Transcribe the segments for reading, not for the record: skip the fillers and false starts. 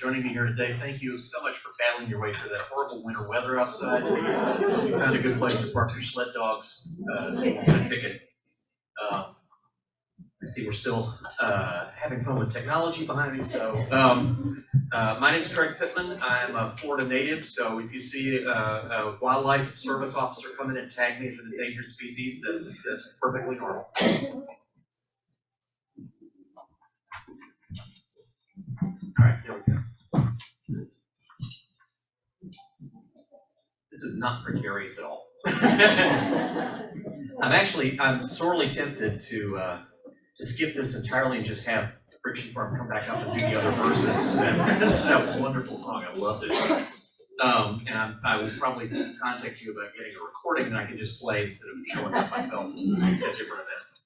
joining me here today. Thank you so much for battling your way through that horrible winter weather outside. You found a good place to park your sled dogs, so you can get a ticket. I see we're still having fun with technology behind me. So, my name is Craig Pittman. I'm a Florida native, so if you see a wildlife service officer come in and tag me as an endangered species, that's perfectly normal. All right, there we go. This is not precarious at all. I'm sorely tempted to skip this entirely and just have Friction Farm come back up and do the other verses. That wonderful song, I loved it. And I will probably contact you about getting a recording that I can just play instead of showing up myself at different events.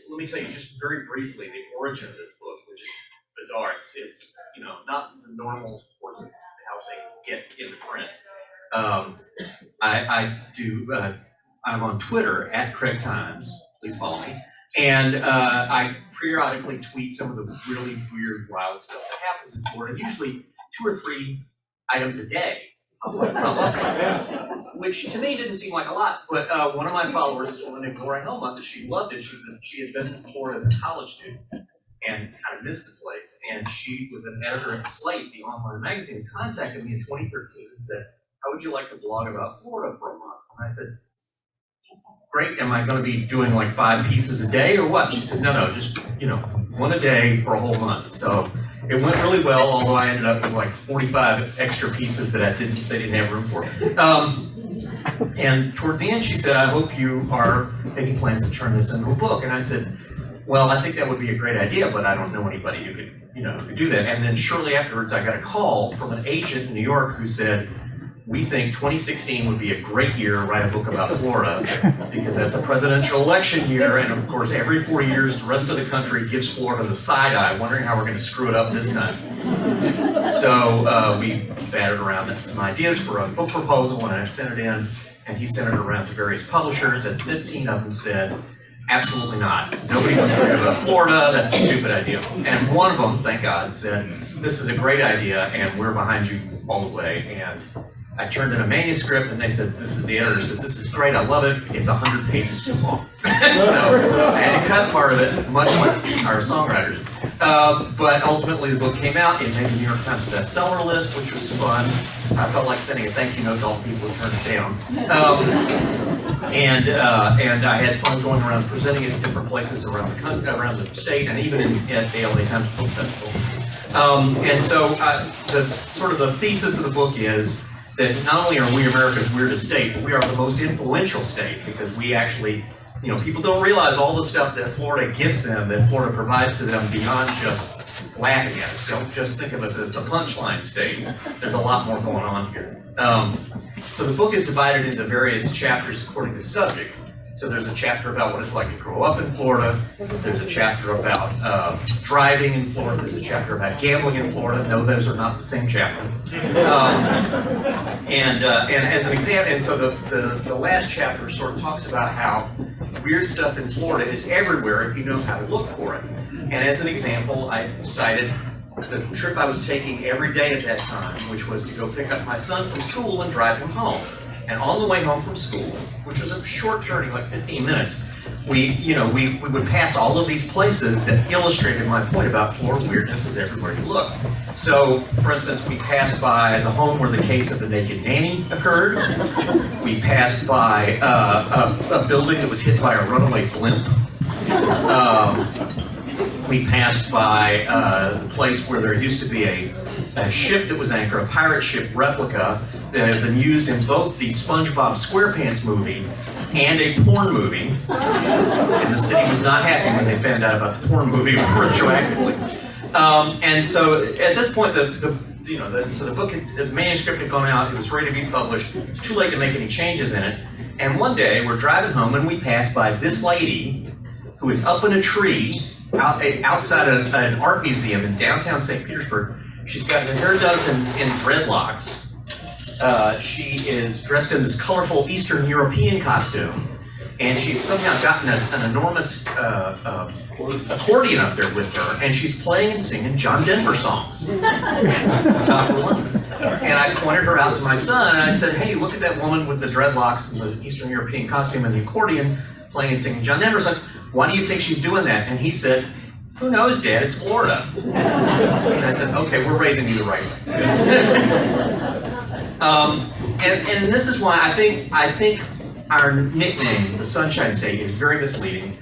Let me tell you just very briefly the origin of this book, which is bizarre. It's not the normal course of how things get into print. I'm on Twitter at Craig Times. Please follow me. And I periodically tweet some of the really weird, wild stuff that happens in Florida. Usually 2 or 3 items a day. Which to me didn't seem like a lot, but one of my followers, a woman named Laura Helmuth, she loved it. She said she had been to Florida as a college student and kind of missed the place. And she was an editor at Slate, the online magazine, contacted me in 2013 and said, "How would you like to blog about Florida for a month?" And I said, "Great, am I going to be doing like 5 pieces a day or what?" She said, no, just, 1 a day for a whole month. So it went really well, although I ended up with like 45 extra pieces that they didn't have room for. And towards the end, she said, "I hope you are making plans to turn this into a book." And I said, "Well, I think that would be a great idea, but I don't know anybody who could do that." And then shortly afterwards, I got a call from an agent in New York who said, "We think 2016 would be a great year to write a book about Florida because that's a presidential election year, and of course every 4 years the rest of the country gives Florida the side eye, wondering how we're going to screw it up this time." So we batted around some ideas for a book proposal, and I sent it in, and he sent it around to various publishers, and 15 of them said, "Absolutely not. Nobody wants to write about Florida. That's a stupid idea." And one of them, thank God, said, "This is a great idea, and we're behind you all the way." And I turned in a manuscript, and they said, the editor said, "This is great, I love it. It's 100 pages too long." So I had to cut part of it, much like our songwriters. But ultimately the book came out. It made the New York Times bestseller list, which was fun. I felt like sending a thank you note to all the people who turned it down. And I had fun going around presenting it in different places around the state, and even at the LA Times Book Festival. And so the thesis of the book is that not only are we America's weirdest state, but we are the most influential state because we actually, people don't realize all the stuff that Florida gives them, that Florida provides to them beyond just laughing at us. Don't just think of us as the punchline state. There's a lot more going on here. So the book is divided into various chapters according to subject. So there's a chapter about what it's like to grow up in Florida. There's a chapter about driving in Florida. There's a chapter about gambling in Florida. No, those are not the same chapter. And as an example, and so the last chapter sort of talks about how weird stuff in Florida is everywhere if you know how to look for it. And as an example, I cited the trip I was taking every day at that time, which was to go pick up my son from school and drive him home. And on the way home from school, which was a short journey, like 15 minutes, we would pass all of these places that illustrated my point about Florida weirdness is everywhere you look. So, for instance, we passed by the home where the case of the naked nanny occurred. We passed by a building that was hit by a runaway blimp. We passed by the place where there used to be a ship that was anchored, a pirate ship replica that had been used in both the SpongeBob SquarePants movie and a porn movie. And the city was not happy when they found out about the porn movie retroactively. And so at this point, the book, the manuscript had gone out, it was ready to be published. It was too late to make any changes in it. And one day we're driving home and we passed by this lady who is up in a tree outside of an art museum in downtown St. Petersburg. She's got her hair done in dreadlocks. She is dressed in this colorful Eastern European costume. and she's somehow gotten an enormous accordion up there with her, and she's playing and singing John Denver songs. And I pointed her out to my son, and I said, hey, look at that woman with the dreadlocks and the Eastern European costume and the accordion playing and singing John Denver songs. Why do you think she's doing that? And he said, who knows, Dad, it's Florida. And I said, okay, we're raising you the right way. And this is why I think our nickname, the Sunshine State, is very misleading.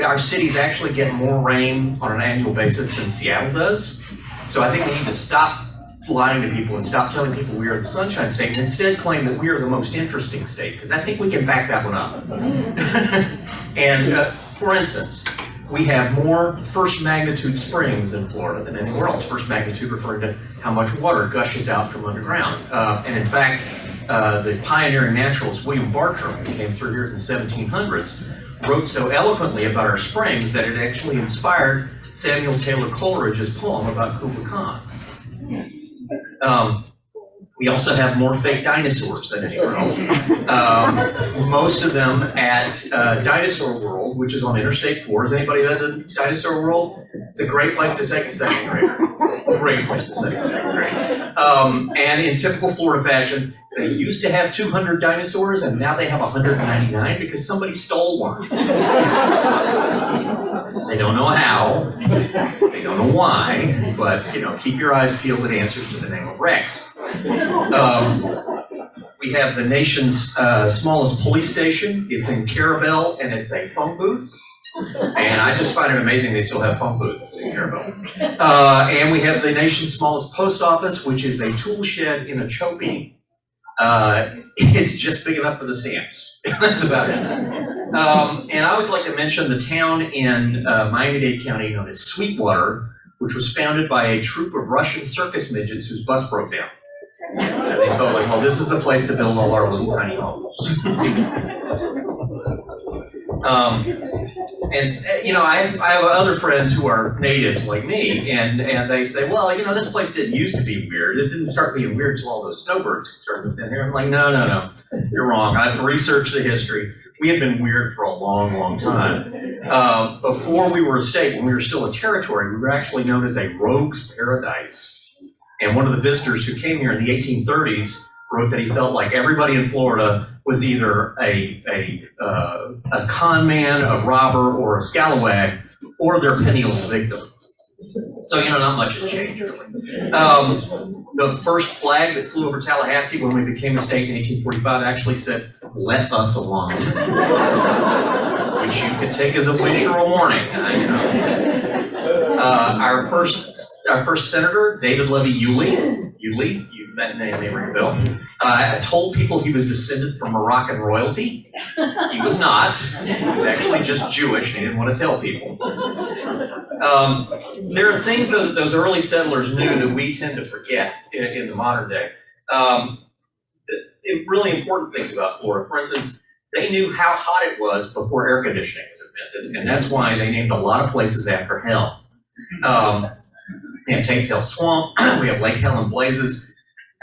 Our cities actually get more rain on an annual basis than Seattle does. So I think we need to stop lying to people and stop telling people we are the Sunshine State and instead claim that we are the most interesting state, because I think we can back that one up. And for instance, we have more first magnitude springs in Florida than anywhere else. First magnitude referring to how much water gushes out from underground. And in fact, the pioneering naturalist William Bartram, who came through here in the 1700s, wrote so eloquently about our springs that it actually inspired Samuel Taylor Coleridge's poem about Kubla Khan. We also have more fake dinosaurs than anywhere else. Most of them at Dinosaur World, which is on Interstate 4. Has anybody been to Dinosaur World? It's a great place to take a second grader. Great place to take a second grader. And in typical Florida fashion, they used to have 200 dinosaurs, and now they have 199 because somebody stole one. They don't know how, they don't know why, but keep your eyes peeled at answers to the name of Rex. We have the nation's smallest police station. It's in Carabel, and it's a phone booth. And I just find it amazing they still have phone booths in Carabel. And we have the nation's smallest post office, which is a tool shed in a Chopee. It's just big enough for the stamps. That's about it. And I always like to mention the town in Miami-Dade County known as Sweetwater, which was founded by a troupe of Russian circus midgets whose bus broke down. And they thought, like, well, this is the place to build all our little tiny homes. I have other friends who are natives like me, and they say, well, this place didn't used to be weird. It didn't start being weird until all those snowbirds started moving in here. I'm like, no, you're wrong. I've researched the history. We had been weird for a long, long time. Before we were a state, when we were still a territory, we were actually known as a rogue's paradise. And one of the visitors who came here in the 1830s wrote that he felt like everybody in Florida was either a con man, a robber, or a scalawag, or their penniless victim. So, not much has changed, really. The first flag that flew over Tallahassee when we became a state in 1845 actually said, "Let us alone," which you could take as a wish or a warning. Our first senator, David Levy Yulee, that name may ring a bell, told people he was descended from Moroccan royalty. He was not. He was actually just Jewish, and he didn't want to tell people. There are things that those early settlers knew that we tend to forget in the modern day. Really important things about Florida. For instance, they knew how hot it was before air conditioning was invented, and that's why they named a lot of places after hell. We have Tate's Hell Swamp, we have Lake Helen Blazes.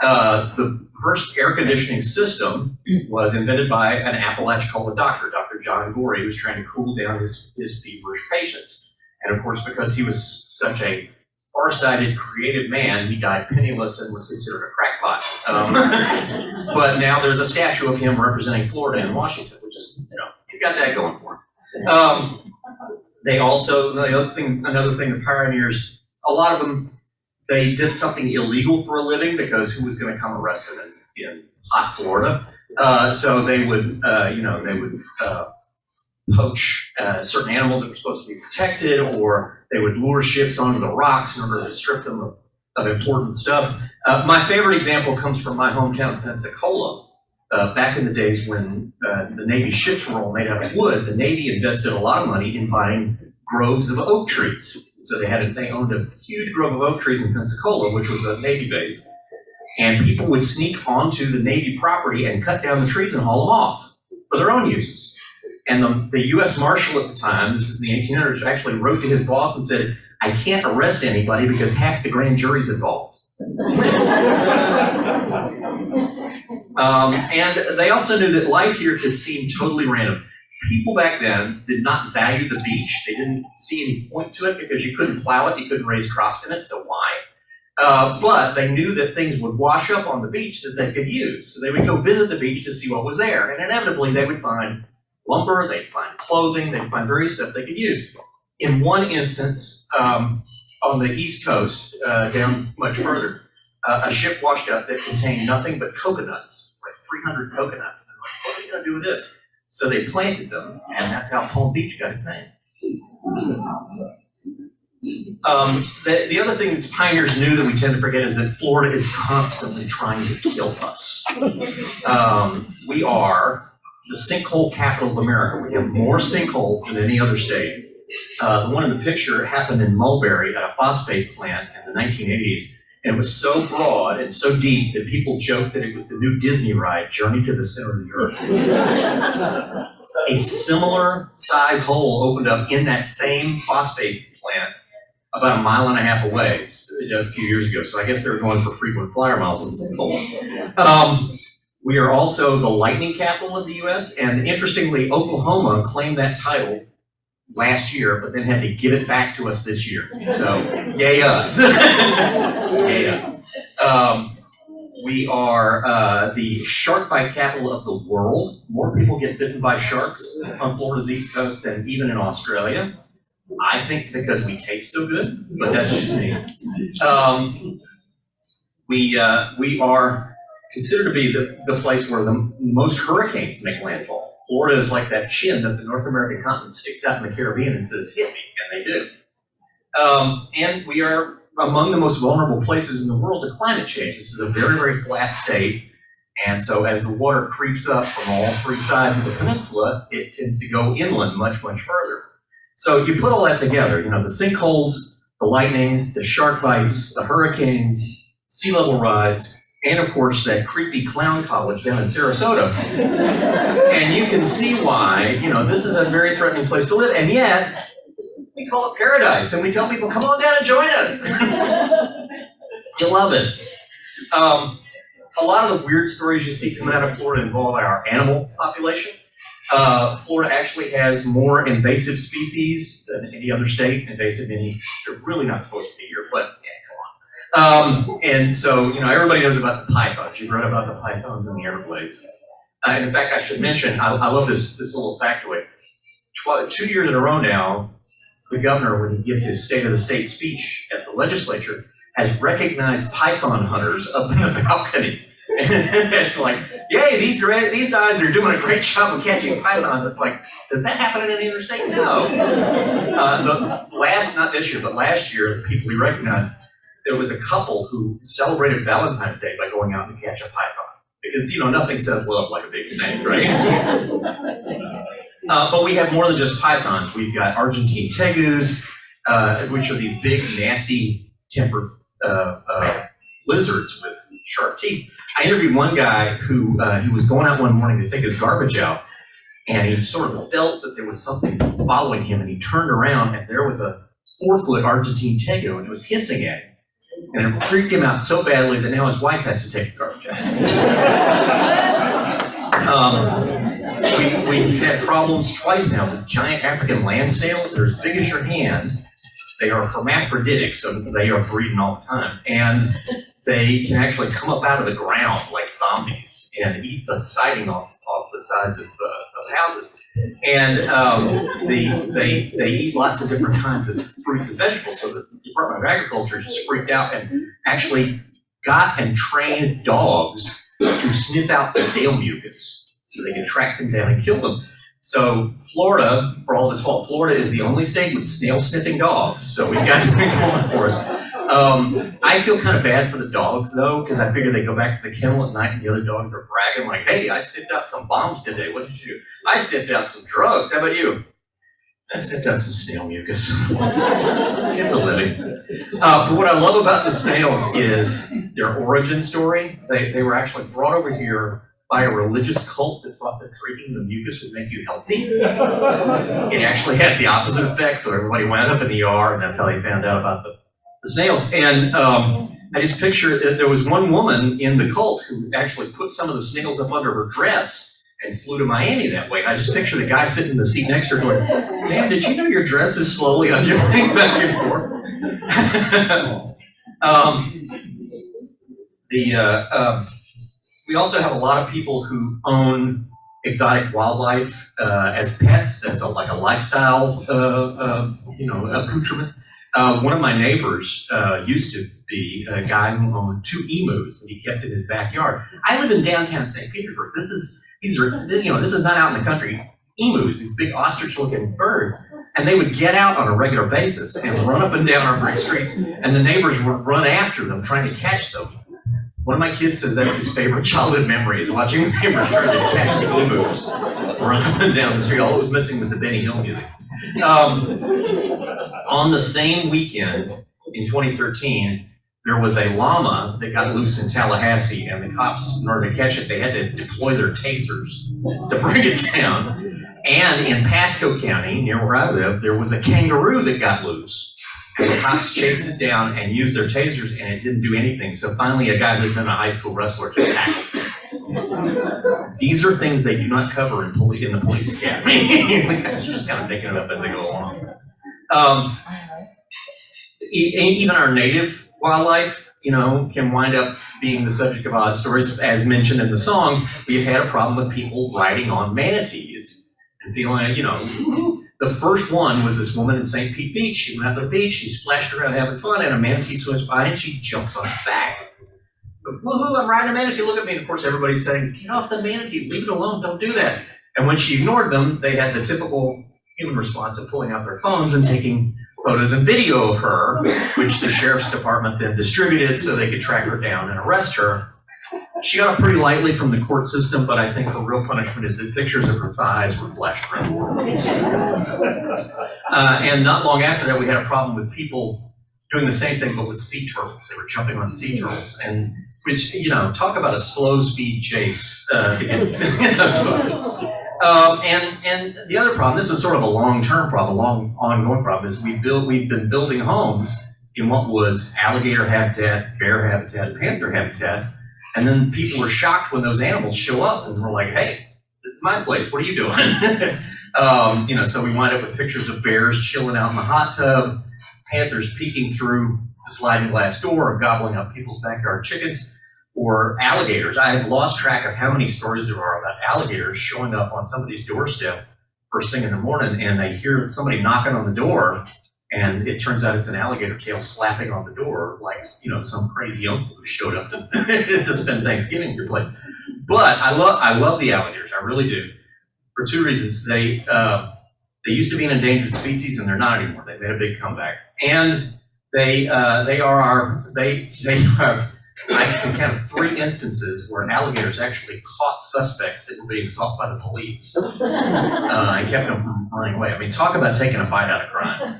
The first air conditioning system was invented by an Appalachicola doctor, Dr. John Gorey, who was trying to cool down his feverish patients. And of course, because he was such a far-sighted, creative man, he died penniless and was considered a crackpot. But now there's a statue of him representing Florida in Washington, which is, he's got that going for him. They also, another thing, the pioneers, a lot of them, they did something illegal for a living because who was going to come arrest them in hot Florida? So they would, poach certain animals that were supposed to be protected, or they would lure ships onto the rocks in order to strip them of important stuff. My favorite example comes from my hometown, Pensacola. Back in the days when the Navy ships were all made out of wood, the Navy invested a lot of money in buying groves of oak trees. So they owned a huge grove of oak trees in Pensacola, which was a Navy base. And people would sneak onto the Navy property and cut down the trees and haul them off for their own uses. And the U.S. Marshal at the time, this is in the 1800s, actually wrote to his boss and said, I can't arrest anybody because half the grand jury's involved. And they also knew that life here could seem totally random. people back then did not value the beach. They didn't see any point to it because you couldn't plow it, you couldn't raise crops in it, so why? But they knew that things would wash up on the beach that they could use. So they would go visit the beach to see what was there. And inevitably they would find lumber, they'd find clothing, they'd find various stuff they could use. In one instance, on the East Coast, down much further, a ship washed up that contained nothing but coconuts, like 300 coconuts. And they're like, what are you going to do with this? So they planted them, and that's how Palm Beach got its name. The other thing that pioneers knew that we tend to forget is that Florida is constantly trying to kill us. We are the sinkhole capital of America. We have more sinkholes than any other state. The one in the picture happened in Mulberry at a phosphate plant in the 1980s. And it was so broad and so deep that people joked that it was the new Disney ride, Journey to the Center of the Earth. A similar size hole opened up in that same phosphate plant about 1.5 miles away a few years ago. So I guess they were going for frequent flyer miles in the same hole. We are also the lightning capital of the U.S. And interestingly, Oklahoma claimed that title last year, but then had to give it back to us this year. So, yay us. Yay us. We are the shark bite capital of the world. More people get bitten by sharks on Florida's East Coast than even in Australia. I think because we taste so good, but that's just me. We are considered to be the place where the most hurricanes make landfall. Florida is like that chin that the North American continent sticks out in the Caribbean and says, hit me, and they do. And we are among the most vulnerable places in the world to climate change. This is a very, very flat state, and so as the water creeps up from all three sides of the peninsula, it tends to go inland much, much further. So you put all that together, you know, the sinkholes, the lightning, the shark bites, the hurricanes, sea level rise, and of course that creepy clown college down in Sarasota. And you can see why, you know, this is a very threatening place to live, and yet we call it paradise, and we tell people, come on down and join us. You'll love it. A lot of the weird stories you see coming out of Florida involve our animal population. Florida actually has more invasive species than any other state. Invasive meaning they're really not supposed to be here, but and so, you know, everybody knows about the pythons. You've read about the pythons in the Everglades. And in fact, I should mention, I love this little factoid. 2 years in a row now, the governor, when he gives his State of the State speech at the legislature, has recognized python hunters up in the balcony. It's like, yay, these guys are doing a great job of catching pythons. It's like, does that happen in any other state? No. Not this year, but last year, the people we recognized, there was a couple who celebrated Valentine's Day by going out and catch a python. Because, you know, nothing says love like a big snake, right? But we have more than just pythons. We've got Argentine Tegus, which are these big, nasty tempered lizards with sharp teeth. I interviewed one guy who he was going out one morning to take his garbage out, and he sort of felt that there was something following him, and he turned around, and there was a 4-foot Argentine Tegu, and it was hissing at him. And it freaked him out so badly that now his wife has to take the garbage out. We've had problems twice now with giant African land snails that are as big as your hand. They are hermaphroditic, so they are breeding all the time. And they can actually come up out of the ground like zombies and eat the siding off the sides of houses. And they eat lots of different kinds of fruits and vegetables. So the Department of Agriculture just freaked out and actually got and trained dogs to sniff out the snail mucus so they can track them down and kill them. So Florida, for all of its fault, Florida is the only state with snail sniffing dogs. So we've got to be going for us. I feel kind of bad for the dogs though, because I figure they go back to the kennel at night and the other dogs are bragging like, hey, I sniffed out some bombs today. What did you do? I sniffed out some drugs. How about you? I sniffed out some snail mucus. It's a living. But what I love about the snails is their origin story. They were actually brought over here by a religious cult that thought that drinking the mucus would make you healthy. It actually had the opposite effect, so everybody wound up in the ER, and that's how they found out about the snails. And I just picture there was one woman in the cult who actually put some of the snails up under her dress, and flew to Miami that way. And I just picture the guy sitting in the seat next to her going, "Ma'am, did you know your dress is slowly undulating back and forth?" We also have a lot of people who own exotic wildlife as pets. That's like a lifestyle, accoutrement. One of my neighbors used to be a guy who owned 2 emus that he kept in his backyard. I live in downtown St. Petersburg. This is not out in the country. Emus, these big ostrich-looking birds, and they would get out on a regular basis and run up and down our brick streets, and the neighbors would run after them trying to catch them. One of my kids says that's his favorite childhood memory, is watching the neighbors trying to catch the emus run up and down the street. All it was missing was the Benny Hill music. On the same weekend in 2013, there was a llama that got loose in Tallahassee, and the cops, in order to catch it, they had to deploy their tasers to bring it down. And in Pasco County, near where I live, there was a kangaroo that got loose. And the cops chased it down and used their tasers, and it didn't do anything. So finally, a guy who'd been a high school wrestler just tackled it. These are things they do not cover in the police academy. The guys are just kind of making it up as they go along. Even our native wildlife, can wind up being the subject of odd stories. As mentioned in the song, we've had a problem with people riding on manatees and feeling, the first one was this woman in St. Pete Beach. She went out to the beach, she splashed around having fun, and a manatee swims by and she jumps on its back. But, woohoo, I'm riding a manatee, look at me. And of course everybody's saying, get off the manatee, leave it alone, don't do that. And when she ignored them, they had the typical human response of pulling out their phones and taking photos and video of her, which the sheriff's department then distributed so they could track her down and arrest her. She got off pretty lightly from the court system, but I think her real punishment is that pictures of her thighs were flashed around. And not long after that, we had a problem with people doing the same thing, but with sea turtles. They were jumping on sea turtles, and which, talk about a slow speed chase to get those photos. And the other problem, this is sort of a long-term problem, ongoing problem, is we've been building homes in what was alligator habitat, bear habitat, panther habitat. And then people were shocked when those animals show up and we're like, hey, this is my place, what are you doing? So we wind up with pictures of bears chilling out in the hot tub, panthers peeking through the sliding glass door or gobbling up people's backyard chickens, or alligators. I have lost track of how many stories there are about alligators showing up on somebody's doorstep first thing in the morning, and they hear somebody knocking on the door, and it turns out it's an alligator tail slapping on the door, like some crazy uncle who showed up to, to spend Thanksgiving at your place. But I love the alligators, I really do, for 2 reasons. They used to be an endangered species, and they're not anymore. They made a big comeback, and they have. I can count 3 instances where alligators actually caught suspects that were being sought by the police and kept them from running away. I mean, talk about taking a bite out of crime.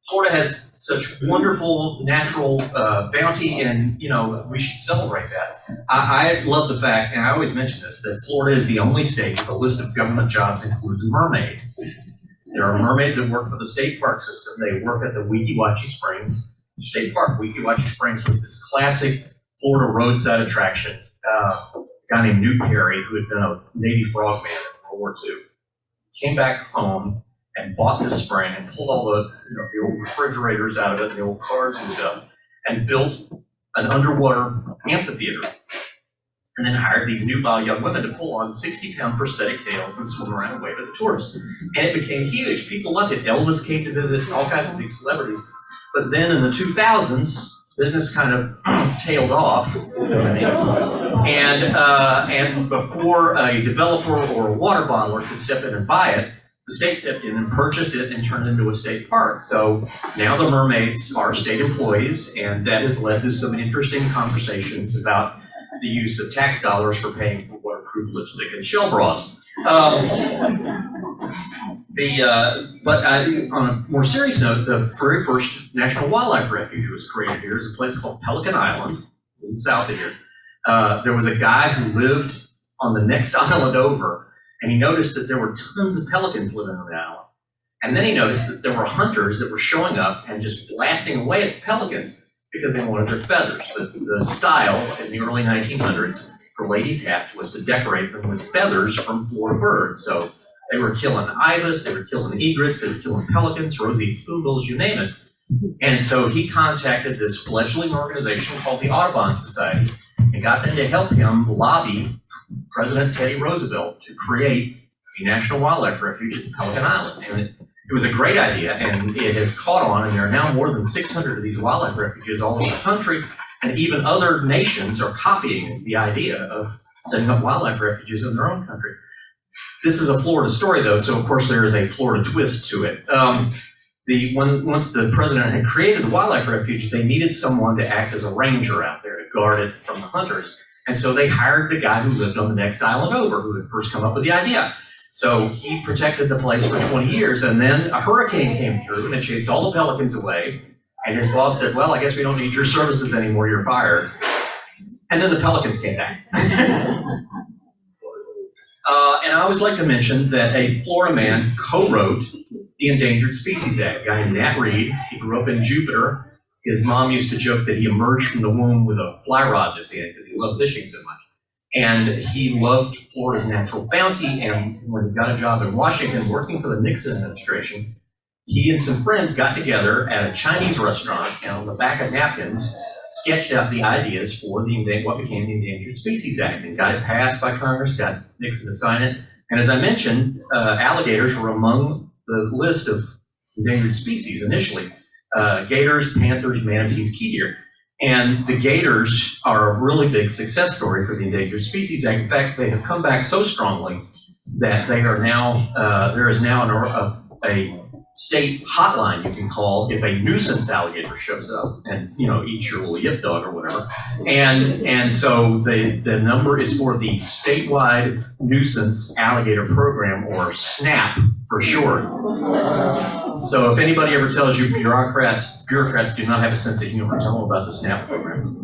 Florida has such wonderful natural bounty, and we should celebrate that. I love the fact, and I always mention this, that Florida is the only state with a list of government jobs includes a mermaid. There are mermaids that work for the state park system. They work at the Weeki Wachee Springs State Park. Weeki Wachee Springs was this classic Florida roadside attraction. A guy named Newt Perry, who had been a Navy frogman in World War II, came back home and bought this spring and pulled all the old refrigerators out of it, the old cars and stuff, and built an underwater amphitheater. And then hired these nubile young women to pull on 60-pound prosthetic tails and swim around and wave at the tourists. And it became huge. People loved it. Elvis came to visit, all kinds of these celebrities. But then in the 2000s, business kind of tailed off. And before a developer or a water bottler could step in and buy it, the state stepped in and purchased it and turned it into a state park. So now the mermaids are state employees, and that has led to some interesting conversations about the use of tax dollars for paying for waterproof lipstick and shell bras. But on a more serious note, the very first National Wildlife Refuge was created here. It's a place called Pelican Island in the south of here. There was a guy who lived on the next island over, and he noticed that there were tons of pelicans living on the island. And then he noticed that there were hunters that were showing up and just blasting away at the pelicans because they wanted their feathers. The style in the early 1900s for ladies' hats was to decorate them with feathers from Florida birds. So they were killing ibis, they were killing egrets, they were killing pelicans, roseate spoonbills, you name it. And so he contacted this fledgling organization called the Audubon Society and got them to help him lobby President Teddy Roosevelt to create the National Wildlife Refuge at Pelican Island. And it was a great idea, and it has caught on, and there are now more than 600 of these wildlife refuges all over the country, and even other nations are copying the idea of setting up wildlife refuges in their own country. This is a Florida story, though, so of course there is a Florida twist to it. Once the president had created the wildlife refuge, they needed someone to act as a ranger out there to guard it from the hunters. And so they hired the guy who lived on the next island over, who had first come up with the idea. So he protected the place for 20 years, and then a hurricane came through and it chased all the pelicans away. And his boss said, well, I guess we don't need your services anymore, you're fired. And then the pelicans came back. And I always like to mention that a Florida man co-wrote the Endangered Species Act, a guy named Nat Reed. He grew up in Jupiter. His mom used to joke that he emerged from the womb with a fly rod in his hand because he loved fishing so much. And he loved Florida's natural bounty, and when he got a job in Washington working for the Nixon administration, he and some friends got together at a Chinese restaurant and on the back of napkins sketched out the ideas for what became the Endangered Species Act and got it passed by Congress, got Nixon to sign it. And as I mentioned, alligators were among the list of endangered species initially. Gators, panthers, manatees, key deer. And the gators are a really big success story for the Endangered Species Act. In fact, they have come back so strongly that they are now, there is now a state hotline you can call if a nuisance alligator shows up and, eats your little yip dog or whatever. And so the number is for the Statewide Nuisance Alligator Program, or SNAP for short. So if anybody ever tells you bureaucrats do not have a sense of humor, tell them about the SNAP program.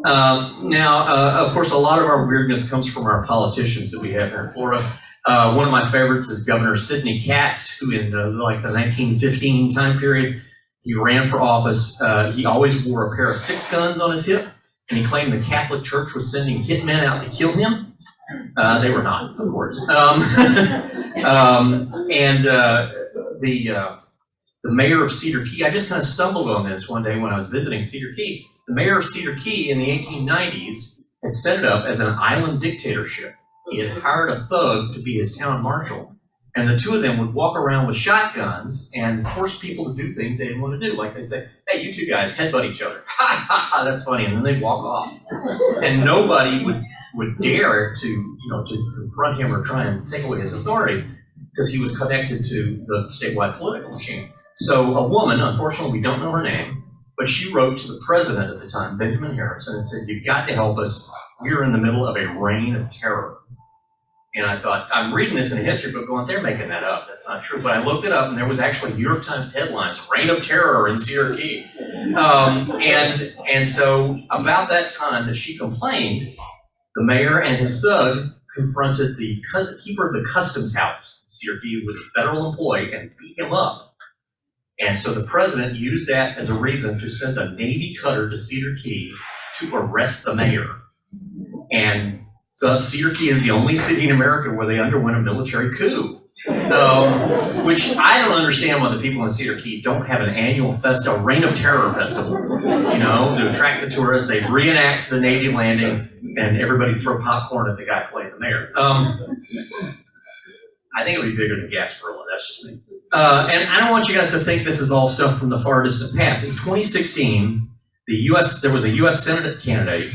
Of course, a lot of our weirdness comes from our politicians that we have here in Florida. One of my favorites is Governor Sidney Katz, who in the 1915 time period, he ran for office. He always wore a pair of 6 guns on his hip, and he claimed the Catholic Church was sending hitmen out to kill him. They were not, of course. The mayor of Cedar Key, I just kind of stumbled on this one day when I was visiting Cedar Key. The mayor of Cedar Key in the 1890s had set it up as an island dictatorship. He had hired a thug to be his town marshal, and the two of them would walk around with shotguns and force people to do things they didn't want to do. Like they'd say, hey, you two guys headbutt each other. Ha, ha, ha, that's funny. And then they'd walk off. And nobody would dare to confront him or try and take away his authority because he was connected to the statewide political machine. So a woman, unfortunately we don't know her name, but she wrote to the president at the time, Benjamin Harrison, and said, you've got to help us. We're in the middle of a reign of terror. And I thought, I'm reading this in a history book going, they're making that up. That's not true. But I looked it up, and there was actually New York Times headlines, Reign of Terror in Cedar Key. And so about that time that she complained, the mayor and his thug confronted the keeper of the customs house in Cedar Key, who was a federal employee, and beat him up. And so the president used that as a reason to send a Navy cutter to Cedar Key to arrest the mayor. And thus, Cedar Key is the only city in America where they underwent a military coup, which I don't understand why the people in Cedar Key don't have an annual festival, Reign of Terror festival, to attract the tourists. They reenact the Navy landing, and everybody throw popcorn at the guy playing the mayor. I think it would be bigger than Gasparilla, that's just me. And I don't want you guys to think this is all stuff from the far distant past. In 2016, there was a U.S. Senate candidate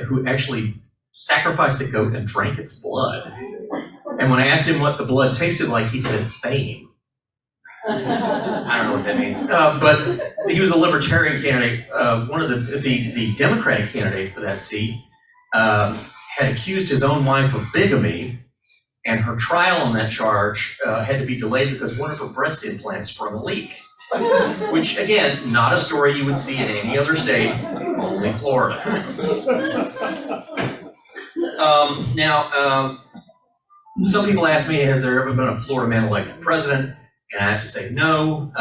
who actually sacrificed a goat and drank its blood. And when I asked him what the blood tasted like, he said fame. I don't know what that means. But he was a libertarian candidate. One of the Democratic candidate for that seat had accused his own wife of bigamy, and her trial on that charge had to be delayed because one of her breast implants sprung a leak. Which, again, not a story you would see in any other state, only Florida. Some people ask me, has there ever been a Florida man elected president? And I have to say no.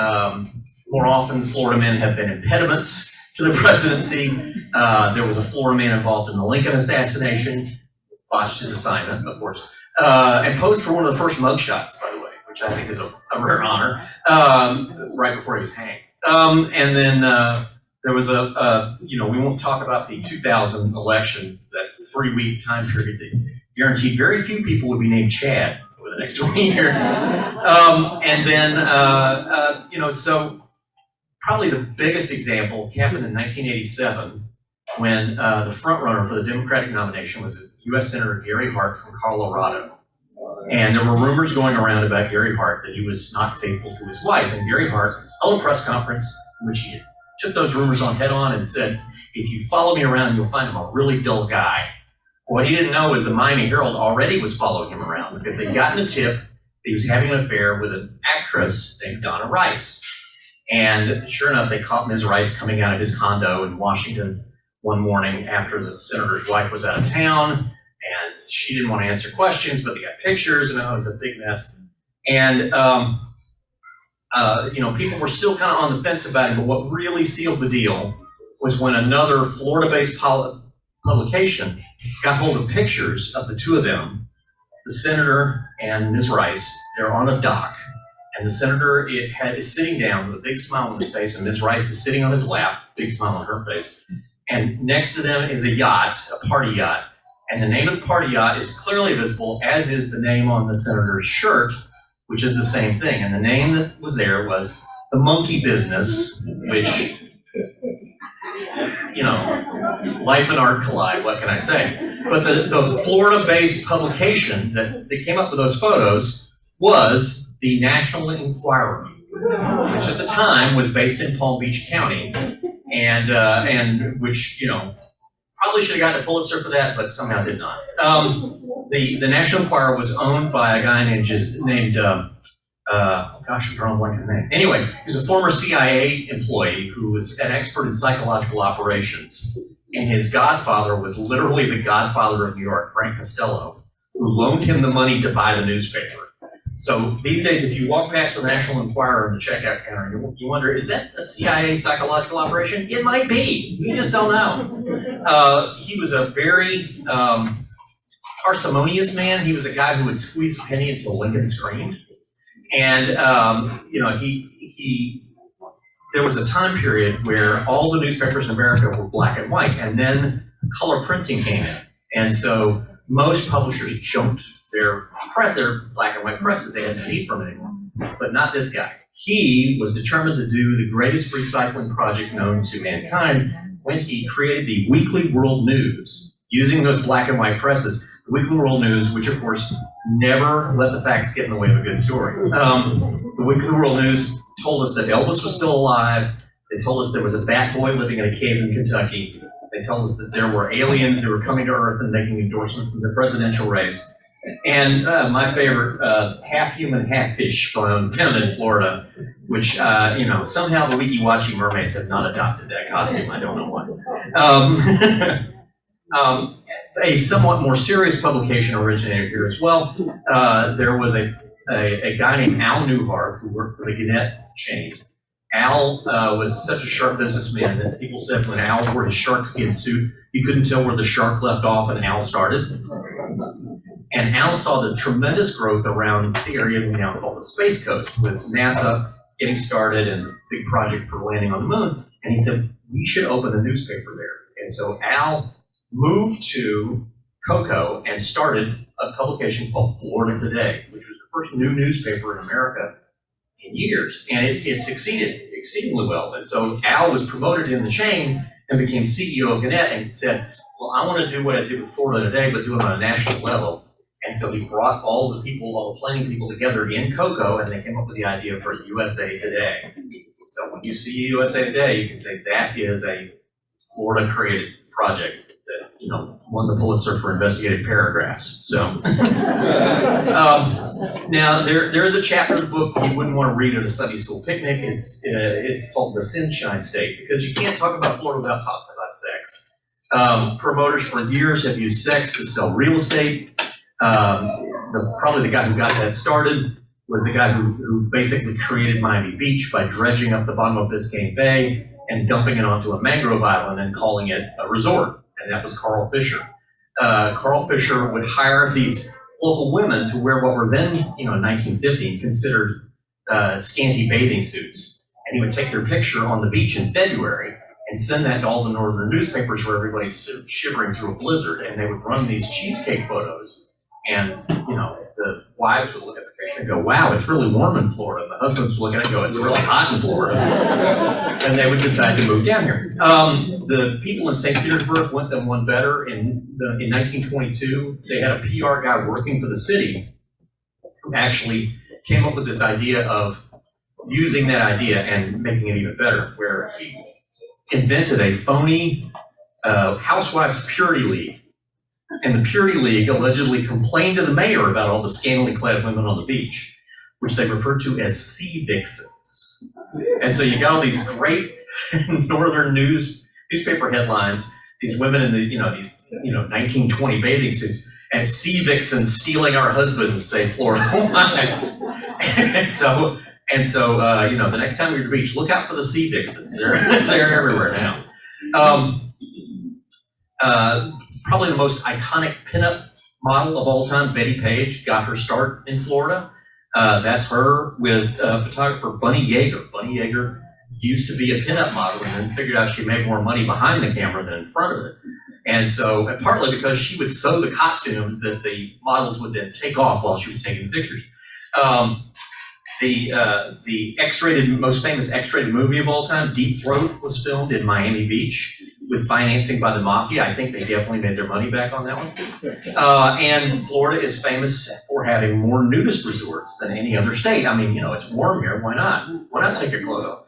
More often, Florida men have been impediments to the presidency. There was a Florida man involved in the Lincoln assassination, botched his assignment, of course, and posed for one of the first mugshots, by the way, which I think is a rare honor, right before he was hanged. And then there was we won't talk about the 2000 election, that 3-week time period that guaranteed very few people would be named Chad over the next 20 years. And then, so probably the biggest example happened in 1987 when the front runner for the Democratic nomination was U.S. Senator Gary Hart from Colorado. And there were rumors going around about Gary Hart that he was not faithful to his wife. And Gary Hart held a press conference in which he took those rumors on head on and said, if you follow me around, you'll find I'm a really dull guy. What he didn't know is the Miami Herald already was following him around because they'd gotten a tip that he was having an affair with an actress named Donna Rice. And sure enough, they caught Ms. Rice coming out of his condo in Washington one morning after the senator's wife was out of town, and she didn't want to answer questions, but they got pictures, and it was a big mess. And people were still kind of on the fence about it, but what really sealed the deal was when another Florida-based publication got hold of pictures of the two of them, the senator and Ms. Rice. They're on a dock, and the senator is sitting down with a big smile on his face, and Ms. Rice is sitting on his lap, big smile on her face. And next to them is a yacht, a party yacht, and the name of the party yacht is clearly visible, as is the name on the senator's shirt, which is the same thing. And the name that was there was The Monkey Business, which, life and art collide, what can I say? But the Florida-based publication that came up with those photos was the National Enquirer, which at the time was based in Palm Beach County, and which, probably should have gotten a Pulitzer for that, but somehow did not. The National Enquirer was owned by a guy named I'm drawing a blank on his name. Anyway, he was a former CIA employee who was an expert in psychological operations. And his godfather was literally the godfather of New York, Frank Costello, who loaned him the money to buy the newspaper. So these days, if you walk past the National Enquirer in the checkout counter, you wonder, is that a CIA psychological operation? It might be. We just don't know. He was a very parsimonious man. He was a guy who would squeeze a penny until Lincoln screamed. And, there was a time period where all the newspapers in America were black and white, and then color printing came in. And so most publishers jumped their black and white presses. They hadn't need for them anymore, but not this guy. He was determined to do the greatest recycling project known to mankind when he created the Weekly World News using those black and white presses. The Weekly World News, which of course never let the facts get in the way of a good story. The Weekly World News told us that Elvis was still alive. They told us there was a bat boy living in a cave in Kentucky. They told us that there were aliens that were coming to Earth and making endorsements in the presidential race. And my favorite, half human, half fish found in Florida, which, somehow the Wiki Watchy mermaids have not adopted that costume. I don't know why. A somewhat more serious publication originated here as well. There was a guy named Al Newharth who worked for the Gannett chain. Al was such a sharp businessman that people said when Al wore his sharkskin suit, you couldn't tell where the shark left off and Al started. And Al saw the tremendous growth around the area we now call the Space Coast, with NASA getting started and a big project for landing on the moon. And he said, we should open a newspaper there. And so Al moved to Cocoa and started a publication called Florida Today, which was the first new newspaper in America in years. And it succeeded exceedingly well. And so Al was promoted in the chain and became CEO of Gannett and said, well, I want to do what I did with Florida Today, but do it on a national level. And so he brought all the planning people together in Cocoa, and they came up with the idea for USA Today. So when you see USA Today, you can say that is a Florida-created project that, won the Pulitzer for investigative paragraphs. So now there is a chapter of the book that you wouldn't want to read at a Sunday school picnic. It's called The Sunshine State, because you can't talk about Florida without talking about sex. Promoters for years have used sex to sell real estate. Probably the guy who got that started was the guy who basically created Miami Beach by dredging up the bottom of Biscayne Bay and dumping it onto a mangrove island and calling it a resort. And that was Carl Fisher. Carl Fisher would hire these local women to wear what were then, in 1950, considered scanty bathing suits. And he would take their picture on the beach in February and send that to all the northern newspapers where everybody's shivering through a blizzard, and they would run these cheesecake photos. And, the wives would look at the picture and go, wow, it's really warm in Florida. And the husbands would look at it and go, it's really hot in Florida. And they would decide to move down here. The people in St. Petersburg went them one better. In 1922, they had a PR guy working for the city who actually came up with this idea of using that idea and making it even better, where he invented a phony Housewives Purity League. And the Purity League allegedly complained to the mayor about all the scantily clad women on the beach, which they referred to as sea vixens. And so you got all these great northern newspaper headlines, these women in the 1920 bathing suits, and sea vixens stealing our husbands, say Florida wives. and so the next time you're at the beach, look out for the sea vixens. They're everywhere now. Probably the most iconic pinup model of all time, Betty Page, got her start in Florida. That's her with photographer Bunny Yeager. Bunny Yeager used to be a pinup model and then figured out she made more money behind the camera than in front of it. And so, partly because she would sew the costumes that the models would then take off while she was taking the pictures. The X-rated, most famous X-rated movie of all time, Deep Throat, was filmed in Miami Beach with financing by the mafia. I think they definitely made their money back on that one. And Florida is famous for having more nudist resorts than any other state. I mean, it's warm here. Why not? Why not take your clothes off?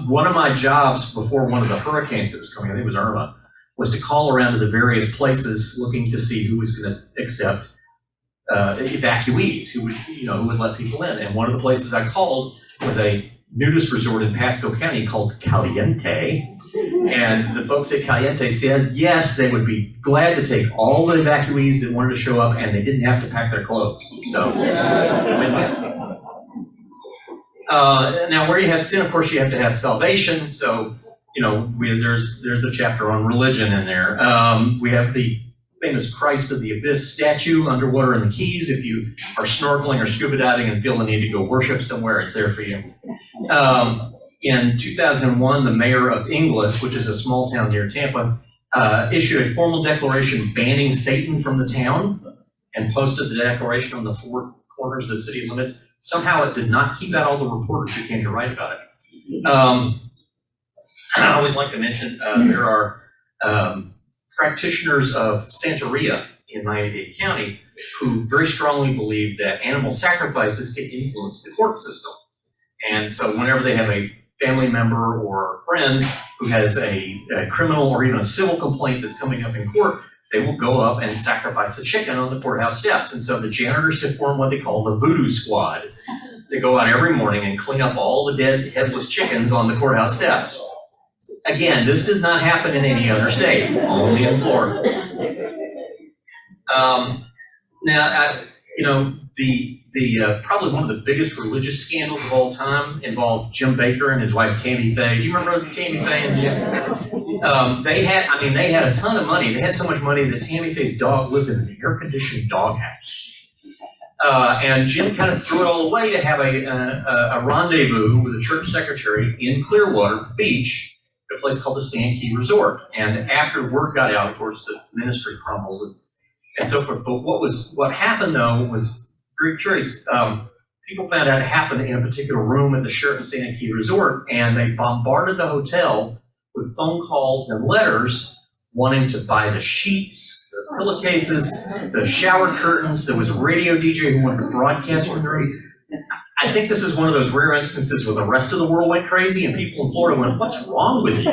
One of my jobs before one of the hurricanes that was coming, I think it was Irma, was to call around to the various places looking to see who was going to accept evacuees, who would let people in. And one of the places I called was a nudist resort in Pasco County called Caliente. And the folks at Caliente said, yes, they would be glad to take all the evacuees that wanted to show up, and they didn't have to pack their clothes. So, now where you have sin, of course, you have to have salvation. So, there's a chapter on religion in there. We have the famous Christ of the Abyss statue underwater in the Keys. If you are snorkeling or scuba diving and feel the need to go worship somewhere, it's there for you. In 2001, the mayor of Inglis, which is a small town near Tampa, issued a formal declaration banning Satan from the town and posted the declaration on the four corners of the city limits. Somehow it did not keep out all the reporters who came to write about it. I always like to mention there are practitioners of Santeria in Miami-Dade County who very strongly believe that animal sacrifices can influence the court system. And so whenever they have a family member or a friend who has a criminal or even a civil complaint that's coming up in court, they will go up and sacrifice a chicken on the courthouse steps. And so the janitors have formed what they call the voodoo squad. They go out every morning and clean up all the dead headless chickens on the courthouse steps. Again, this does not happen in any other state, only in Florida. Probably one of the biggest religious scandals of all time involved Jim Baker and his wife Tammy Faye. Do you remember Tammy Faye and Jim? They had a ton of money. They had so much money that Tammy Faye's dog lived in an air-conditioned doghouse. And Jim kind of threw it all away to have a rendezvous with a church secretary in Clearwater Beach, a place called the Sand Key Resort. And after word got out, of course, the ministry crumbled and so forth. But what happened though was very curious. People found out it happened in a particular room at the Sheraton Sand Key Resort, and they bombarded the hotel with phone calls and letters wanting to buy the sheets, the pillowcases, the shower curtains. There was a radio DJ who wanted to broadcast from the room. I think this is one of those rare instances where the rest of the world went crazy and people in Florida went, what's wrong with you?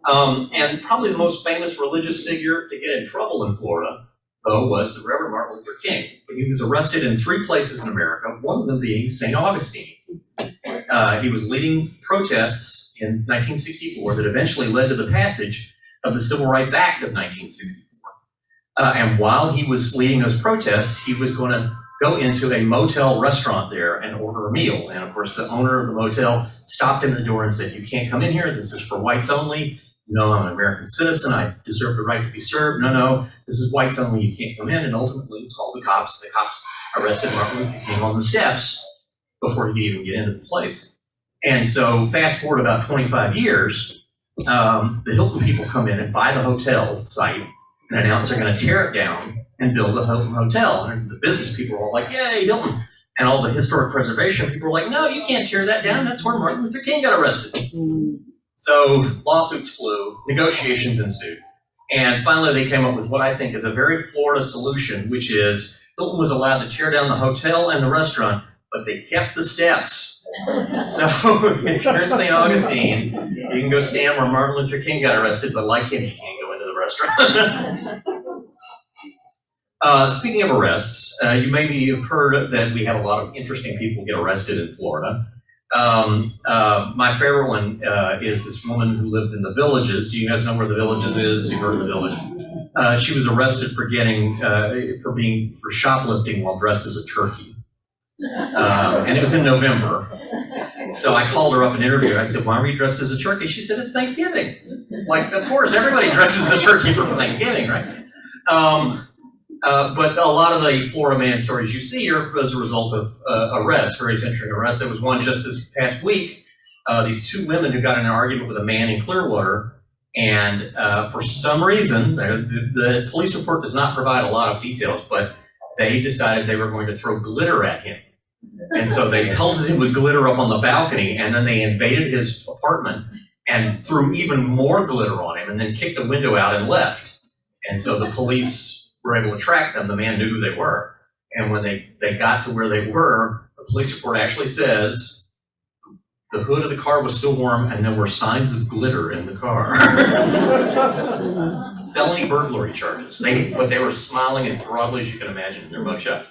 And probably the most famous religious figure to get in trouble in Florida, though, was the Reverend Martin Luther King. He was arrested in 3 places in America, one of them being St. Augustine. He was leading protests in 1964 that eventually led to the passage of the Civil Rights Act of 1964. And while he was leading those protests, he was going to go into a motel restaurant there and order a meal. And of course, the owner of the motel stopped him at the door and said, "You can't come in here. This is for whites only. No, I'm an American citizen. I deserve the right to be served. No, this is whites only. You can't come in." And ultimately he called the cops. The cops arrested Martin Luther King on the steps before he could even get into the place. And so fast forward about 25 years, the Hilton people come in and buy the hotel site and announce they're going to tear it down and build a Hilton hotel. And the business people are all like, "Yay, Hilton." And all the historic preservation people are like, "No, you can't tear that down. That's where Martin Luther King got arrested." So lawsuits flew, negotiations ensued. And finally they came up with what I think is a very Florida solution, which is Hilton was allowed to tear down the hotel and the restaurant, but they kept the steps. So if you're in St. Augustine, you can go stand where Martin Luther King got arrested, but like him, you can't go into the restaurant. Speaking of arrests, you maybe have heard that we have a lot of interesting people get arrested in Florida. My favorite one is this woman who lived in the Villages. Do you guys know where the Villages is? You've heard of the Village. She was arrested for for shoplifting while dressed as a turkey. And it was in November. So I called her up and interviewed her. I said, "Why were you dressed as a turkey?" She said, "It's Thanksgiving." Like, of course, everybody dresses as a turkey for Thanksgiving, right? But a lot of the Florida man stories you see are as a result of arrests, various interesting arrests. There was one just this past week, these two women who got in an argument with a man in Clearwater, and for some reason, the police report does not provide a lot of details, but they decided they were going to throw glitter at him. And so they pelted him with glitter up on the balcony, and then they invaded his apartment and threw even more glitter on him, and then kicked a window out and left. And so the police were able to track them. The man knew who they were. And when they got to where they were, the police report actually says the hood of the car was still warm and there were signs of glitter in the car. Felony burglary charges. But they were smiling as broadly as you can imagine in their mugshots.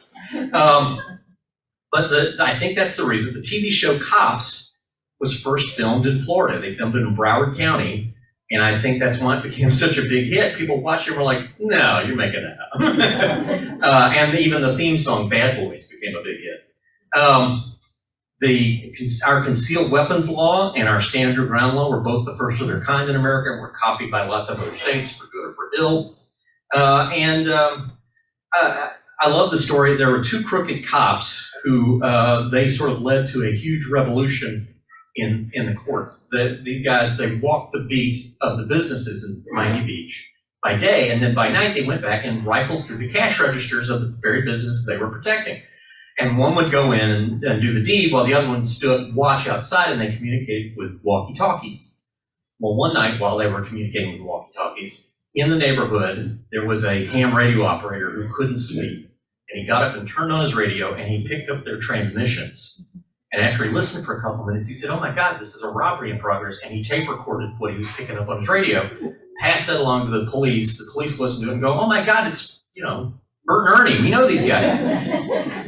But I think that's the reason. The TV show Cops was first filmed in Florida. They filmed it in Broward County. And I think that's why it became such a big hit. People watched it and were like, "No, you're making that up." And even the theme song, Bad Boys, became a big hit. Our concealed weapons law and our stand your ground law were both the first of their kind in America and were copied by lots of other states for good or for ill. I love the story. There were two crooked cops who they sort of led to a huge revolution in the courts. These guys, they walked the beat of the businesses in Miami Beach by day, and then by night they went back and rifled through the cash registers of the very businesses they were protecting. And one would go in and do the deed while the other one stood watch outside, and they communicated with walkie-talkies. Well, one night while they were communicating with walkie-talkies, in the neighborhood, there was a ham radio operator who couldn't sleep. And he got up and turned on his radio, and he picked up their transmissions. And after he listened for a couple minutes, he said, "Oh my God, this is a robbery in progress." And he tape recorded what he was picking up on his radio, passed that along to the police. The police listened to it and go, "Oh my God, it's, Bert and Ernie. We know these guys."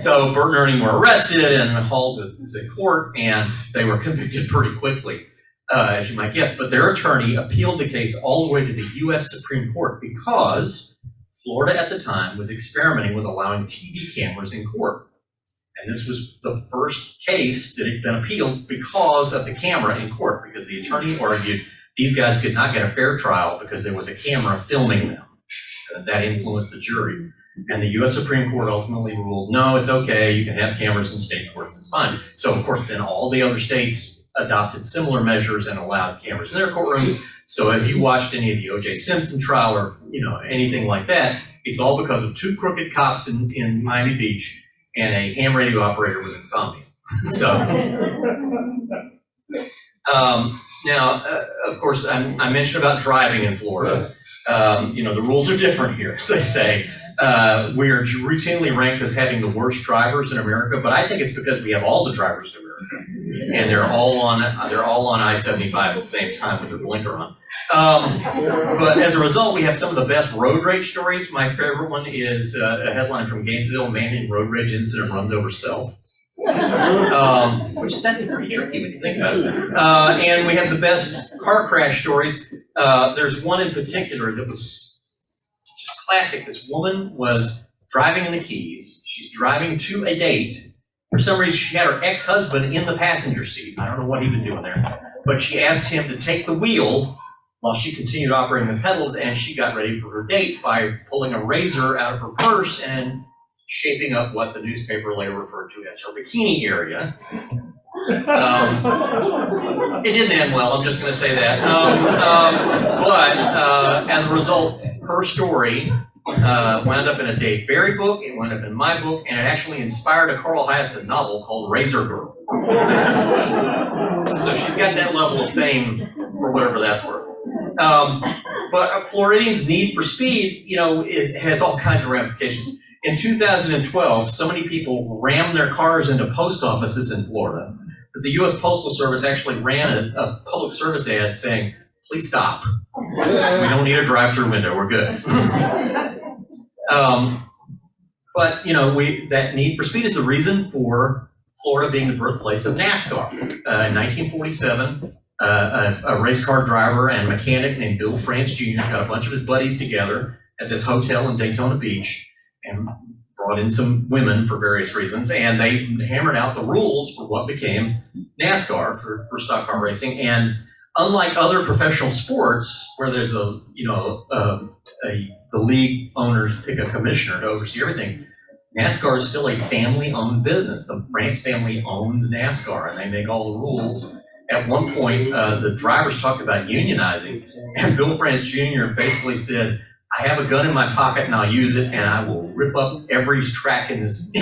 So Bert and Ernie were arrested and hauled to court, and they were convicted pretty quickly, as you might guess. But their attorney appealed the case all the way to the U.S. Supreme Court because Florida at the time was experimenting with allowing TV cameras in court. And this was the first case that had been appealed because of the camera in court, because the attorney argued these guys could not get a fair trial because there was a camera filming them. That influenced the jury. And the U.S. Supreme Court ultimately ruled, no, it's okay, you can have cameras in state courts, it's fine. So, of course, then all the other states adopted similar measures and allowed cameras in their courtrooms. So if you watched any of the O.J. Simpson trial or, anything like that, it's all because of two crooked cops in Miami Beach and a ham radio operator with insomnia. So, now, of course, I mentioned about driving in Florida. The rules are different here, as they say. We are routinely ranked as having the worst drivers in America, but I think it's because we have all the drivers in America, and they're all on I-75 at the same time with their blinker on. But as a result, we have some of the best road rage stories. My favorite one is a headline from Gainesville: "Man in road rage incident runs over self." That's pretty tricky when you think about it. And we have the best car crash stories. There's one in particular that was just classic. This woman was driving in the Keys. She's driving to a date. For some reason, she had her ex-husband in the passenger seat. I don't know what he was doing there. But she asked him to take the wheel while she continued operating the pedals, and she got ready for her date by pulling a razor out of her purse and shaping up what the newspaper later referred to as her bikini area. It didn't end well, I'm just going to say that. But as a result, her story wound up in a Dave Barry book, it wound up in my book, and it actually inspired a Carl Hiaasen novel called Razor Girl. So she's got that level of fame for whatever that's worth. But Floridians' need for speed, has all kinds of ramifications. In 2012, so many people rammed their cars into post offices in Florida that the U.S. Postal Service actually ran a public service ad saying, "Please stop. We don't need a drive-through window. We're good." But that need for speed is the reason for Florida being the birthplace of NASCAR. In 1947, a race car driver and mechanic named Bill France Jr. got a bunch of his buddies together at this hotel in Daytona Beach and brought in some women for various reasons, and they hammered out the rules for what became NASCAR for stock car racing. And unlike other professional sports where there's the league owners pick a commissioner to oversee everything, NASCAR is still a family-owned business. The France family owns NASCAR, and they make all the rules. At one point, the drivers talked about unionizing, and Bill France Jr. basically said, "I have a gun in my pocket and I'll use it, and I will rip up every track in this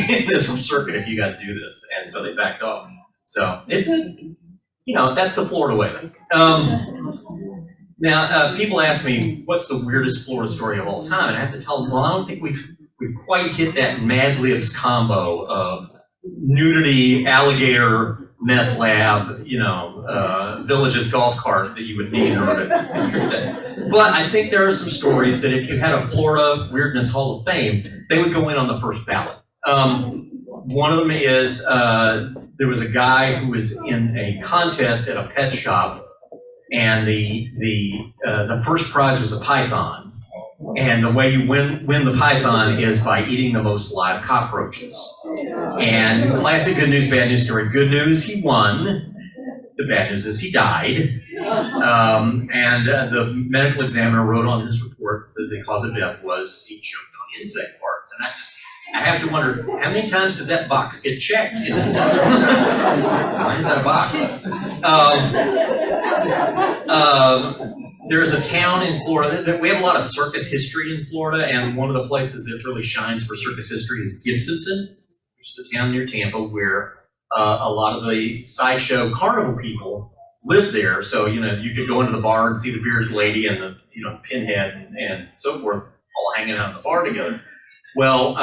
circuit if you guys do this." And so they backed off. So it's that's the Florida way. Now, people ask me, what's the weirdest Florida story of all time? And I have to tell them, well, I don't think we've quite hit that Mad Libs combo of nudity, alligator, meth lab, Village's golf cart that you would need in order to contribute that. But I think there are some stories that if you had a Florida Weirdness Hall of Fame, they would go in on the first ballot. One of them is there was a guy who was in a contest at a pet shop, and the first prize was a python. And the way you win the python is by eating the most live cockroaches. And classic good news, bad news story. Good news, he won. The bad news is he died. And the medical examiner wrote on his report that the cause of death was he choked on insect parts. And I have to wonder, how many times does that box get checked in Florida? Why is that a box? There's a town in Florida, we have a lot of circus history in Florida, and one of the places that really shines for circus history is Gibsonton, which is a town near Tampa where a lot of the sideshow carnival people live there. So, you could go into the bar and see the bearded lady and the, pinhead and so forth all hanging out in the bar together. Well,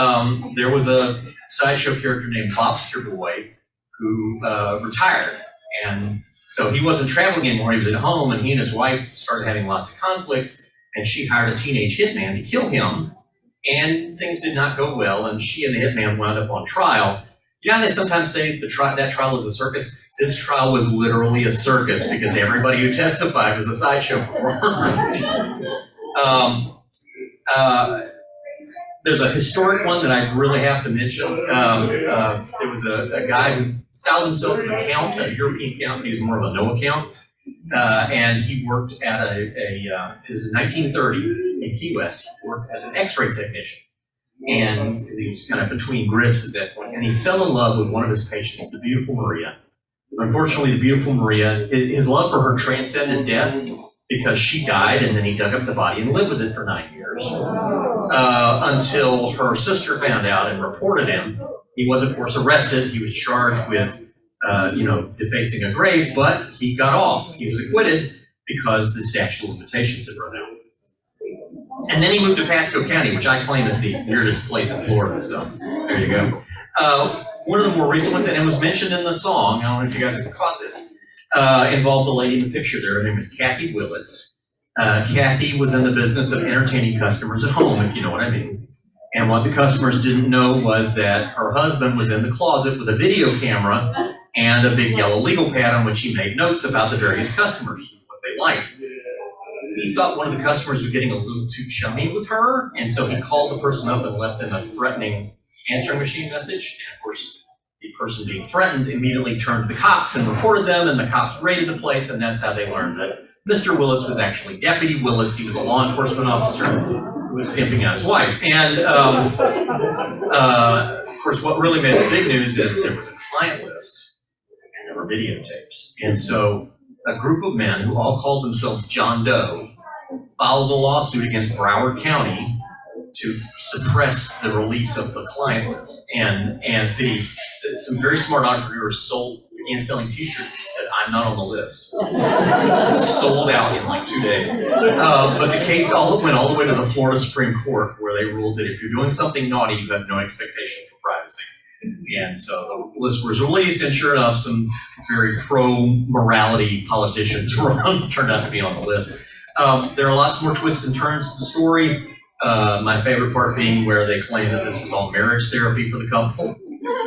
there was a sideshow character named Lobster Boy who retired, and so he wasn't traveling anymore, he was at home, and he and his wife started having lots of conflicts, and she hired a teenage hitman to kill him, and things did not go well, and she and the hitman wound up on trial. They sometimes say that trial is a circus. This trial was literally a circus because everybody who testified was a sideshow performer. There's a historic one that I really have to mention. There was a guy who styled himself as a count, a European count. He was more of a no count. And he worked at this is 1930 in Key West. He worked as an X-ray technician. And because he was kind of between grips at that point. And he fell in love with one of his patients, the beautiful Maria. Unfortunately, the beautiful Maria, his love for her transcended death because she died, and then he dug up the body and lived with it for 9 years. Until her sister found out and reported him. He was, of course, arrested. He was charged with, defacing a grave, but he got off. He was acquitted because the statute of limitations had run out. And then he moved to Pasco County, which I claim is the weirdest place in Florida. So there you go. One of the more recent ones, and it was mentioned in the song, I don't know if you guys have caught this, involved the lady in the picture there. Her name was Kathy Willits. Kathy was in the business of entertaining customers at home, if you know what I mean. And what the customers didn't know was that her husband was in the closet with a video camera and a big yellow legal pad on which he made notes about the various customers, what they liked. He thought one of the customers was getting a little too chummy with her, and so he called the person up and left them a threatening answering machine message, and of course, the person being threatened immediately turned to the cops and reported them, and the cops raided the place, and that's how they learned that Mr. Willits was actually Deputy Willits. He was a law enforcement officer who was pimping out his wife. And of course, what really made the big news is there was a client list and there were videotapes. And so a group of men who all called themselves John Doe filed a lawsuit against Broward County to suppress the release of the client list. And some very smart entrepreneurs began selling t-shirts that said, "I'm not on the list." Sold out in like 2 days. But the case went all the way to the Florida Supreme Court, where they ruled that if you're doing something naughty, you have no expectation for privacy. And so the list was released, and sure enough, some very pro-morality politicians turned out to be on the list. There are lots more twists and turns to the story. My favorite part being where they claim that this was all marriage therapy for the couple.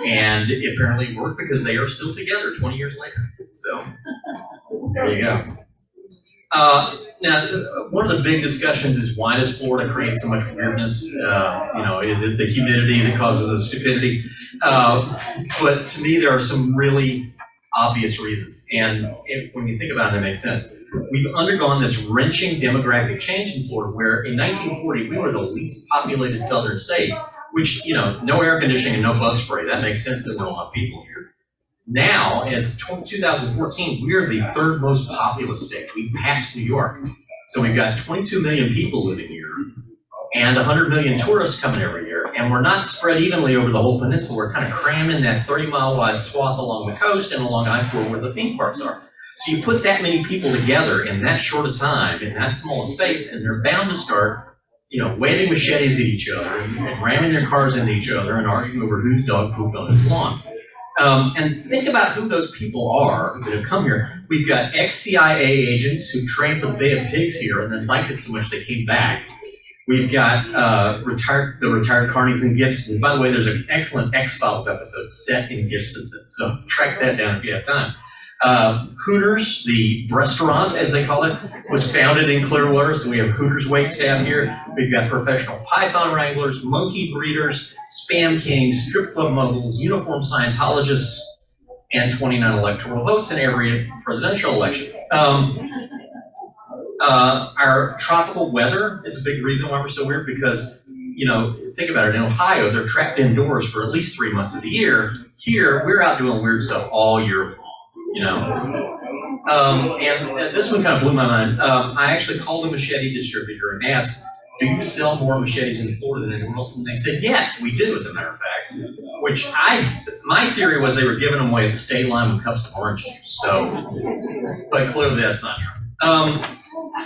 And it apparently worked because they are still together 20 years later. So there you go. Now, one of the big discussions is, why does Florida create so much weirdness? Is it the humidity that causes the stupidity? But to me, there are some really obvious reasons. And when you think about it, it makes sense. We've undergone this wrenching demographic change in Florida, where in 1940, we were the least populated southern state, which, no air conditioning and no bug spray. That makes sense that we're a lot of people here. Now, as of 2014, we are the third most populous state. We passed New York. So we've got 22 million people living here and 100 million tourists coming every year. And we're not spread evenly over the whole peninsula. We're kind of cramming that 30-mile wide swath along the coast and along I-4 where the theme parks are. So you put that many people together in that short a time, in that small a space, and they're bound to start, waving machetes at each other and ramming their cars into each other and arguing over whose dog pooped on whose lawn. And think about who those people are that have come here. We've got ex-CIA agents who trained for the Bay of Pigs here and then liked it so much they came back. We've got the retired Carneys and Gibson. By the way, there's an excellent X-Files episode set in Gibson, so track that down if you have time. Hooters, the restaurant, as they call it, was founded in Clearwater, so we have Hooters waitstaff here. We've got professional python wranglers, monkey breeders, spam kings, strip club moguls, uniformed Scientologists, and 29 electoral votes in every presidential election. Our tropical weather is a big reason why we're so weird, because, think about it, in Ohio, they're trapped indoors for at least 3 months of the year. Here, we're out doing weird stuff all year long, and this one kind of blew my mind. I actually called a machete distributor and asked, "Do you sell more machetes in Florida than anywhere else?" And they said, "Yes, we do, as a matter of fact." Which my theory was they were giving them away at the state line with cups of orange juice. But clearly that's not true.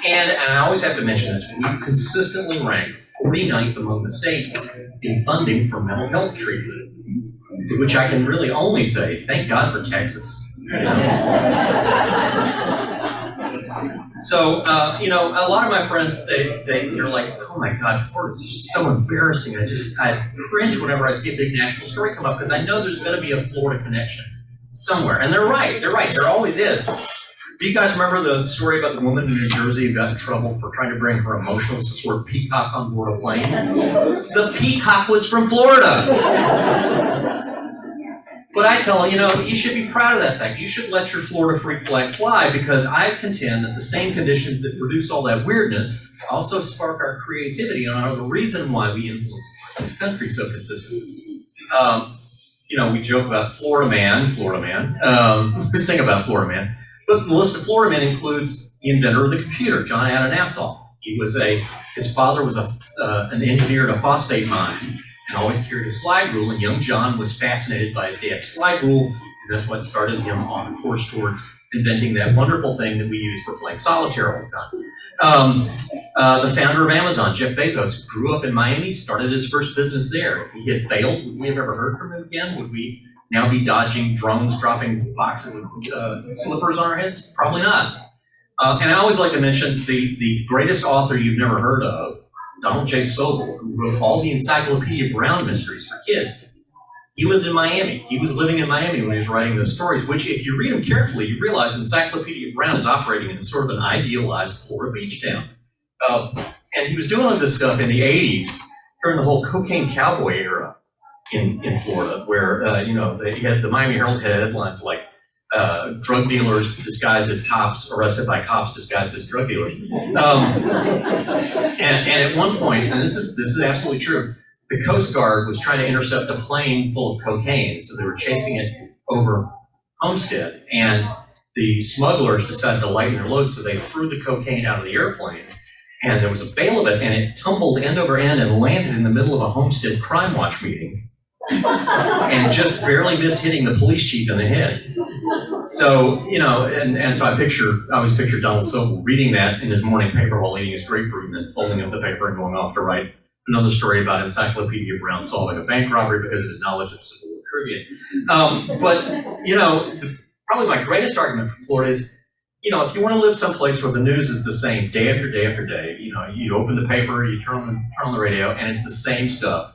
And I always have to mention this, we consistently rank 49th among the states in funding for mental health treatment, to which I can really only say, thank God for Texas. So, a lot of my friends, they're like, "Oh my God, Florida's just so embarrassing. I cringe whenever I see a big national story come up, because I know there's going to be a Florida connection somewhere." And they're right, there always is. Do you guys remember the story about the woman in New Jersey who got in trouble for trying to bring her emotional support peacock on board a plane? The peacock was from Florida. But I tell her, you should be proud of that fact. You should let your Florida freak flag fly, because I contend that the same conditions that produce all that weirdness also spark our creativity and are the reason why we influence the country so consistently. We joke about Florida man. We sing about Florida man. But the list of Florida men includes the inventor of the computer, John Adanassov. His father was an engineer at a phosphate mine, and always carried a slide rule, and young John was fascinated by his dad's slide rule, and that's what started him on a course towards inventing that wonderful thing that we use for playing solitaire all the time. The founder of Amazon, Jeff Bezos, grew up in Miami, started his first business there. If he had failed, would we have ever heard from him again? Would we now be dodging drones dropping boxes of slippers on our heads? Probably not. And I always like to mention the greatest author you've never heard of, Donald J. Sobel, who wrote all the Encyclopedia Brown mysteries for kids. He lived in Miami. He was living in Miami when he was writing those stories, which, if you read them carefully, you realize Encyclopedia Brown is operating in sort of an idealized Florida beach town. And he was doing all this stuff in the 80s during the whole cocaine cowboy era. in Florida, where you know, they had the Miami Herald had headlines like drug dealers disguised as cops arrested by cops disguised as drug dealers. And at one point, and this is absolutely true, the Coast Guard was trying to intercept a plane full of cocaine, so they were chasing it over Homestead, and the smugglers decided to lighten their load, so they threw the cocaine out of the airplane, and there was a bale of it, and it tumbled end over end and landed in the middle of a Homestead Crime Watch meeting, and just barely missed hitting the police chief in the head. So, you know, and so I always picture Donald Sobel reading that in his morning paper while eating his grapefruit and then folding up the paper and going off to write another story about Encyclopedia Brown solving a bank robbery because of his knowledge of Civil War trivia. But, you know, probably my greatest argument for Florida is, you know, if you want to live someplace where the news is the same day after day after day, you know, you open the paper, you turn on the radio, and it's the same stuff,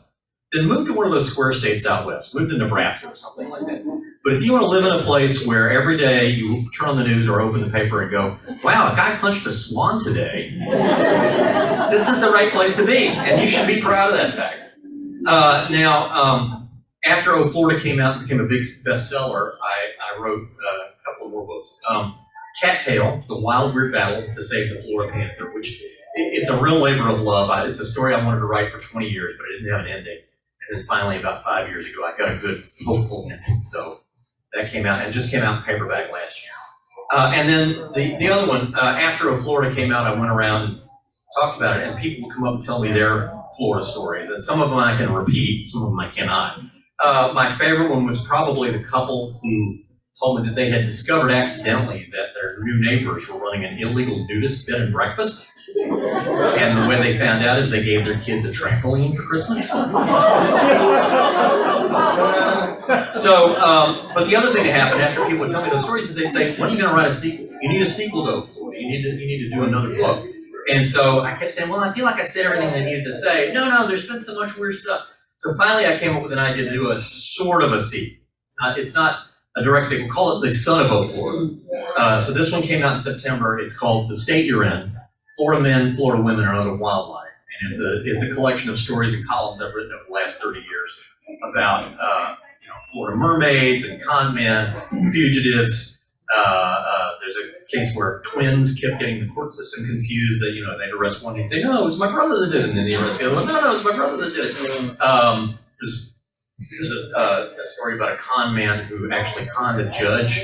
then move to one of those square states out west. Move to Nebraska or something like that. But if you want to live in a place where every day you turn on the news or open the paper and go, wow, a guy punched a swan today, this is the right place to be, and you should be proud of that fact. After Oh, Florida came out and became a big bestseller, I wrote a couple of more books. Cattail, The Wild Weird Battle to Save the Florida Panther, which it's a real labor of love. It's a story I wanted to write for 20 years, but it didn't have an ending. And then finally, about 5 years ago, I got a good, hopeful ending. So that came out, and just came out in paperback last year. And then the other one, after Oh, Florida came out, I went around and talked about it, and people would come up and tell me their Florida stories. And some of them I can repeat, some of them I cannot. My favorite one was probably the couple who told me that they had discovered accidentally that their new neighbors were running an illegal nudist bed and breakfast. And the way they found out is they gave their kids a trampoline for Christmas. But the other thing that happened after people would tell me those stories is they'd say, when are you going to write a sequel? You need a sequel to Oh, Florida. You need to do another book. And so I kept saying, well, I feel like I said everything I needed to say. No, there's been so much weird stuff. So finally I came up with an idea to do a sort of a sequel. It's not a direct sequel. Call it The Son of Oh, Florida. So this one came out in September. It's called The State You're In, Florida Men, Florida Women, and Other Wildlife. And it's a collection of stories and columns I've written over the last 30 years about Florida mermaids and con men, fugitives. There's a case where twins kept getting the court system confused. That they'd arrest one and say, "No, it was my brother that did it," and then they arrest the other one. No, it was my brother that did it. There's a story about a con man who actually conned a judge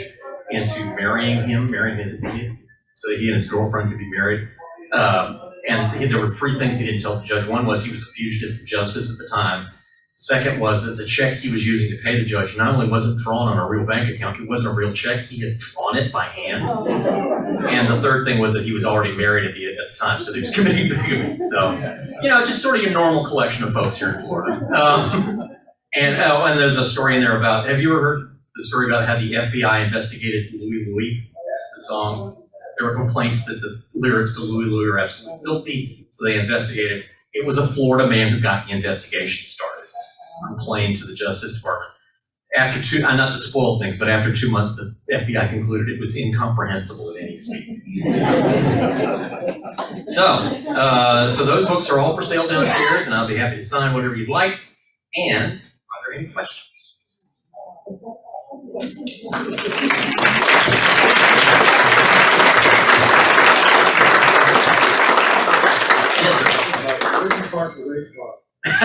into marrying his opinion, so that he and his girlfriend could be married. And there were three things he didn't tell the judge. One was he was a fugitive from justice at the time. Second was that the check he was using to pay the judge not only wasn't drawn on a real bank account, it wasn't a real check, he had drawn it by hand. And the third thing was that he was already married at the time, so he was committing bigamy. So, just sort of your normal collection of folks here in Florida. And there's a story in there about, have you ever heard the story about how the FBI investigated Louie Louie, the song? There were complaints that the lyrics to Louie Louie were absolutely filthy, so they investigated. It was a Florida man who got the investigation started. Complained to the Justice Department. After not to spoil things, but after 2 months, the FBI concluded it was incomprehensible in any speak. So those books are all for sale downstairs, and I'll be happy to sign whatever you'd like. And are there any questions?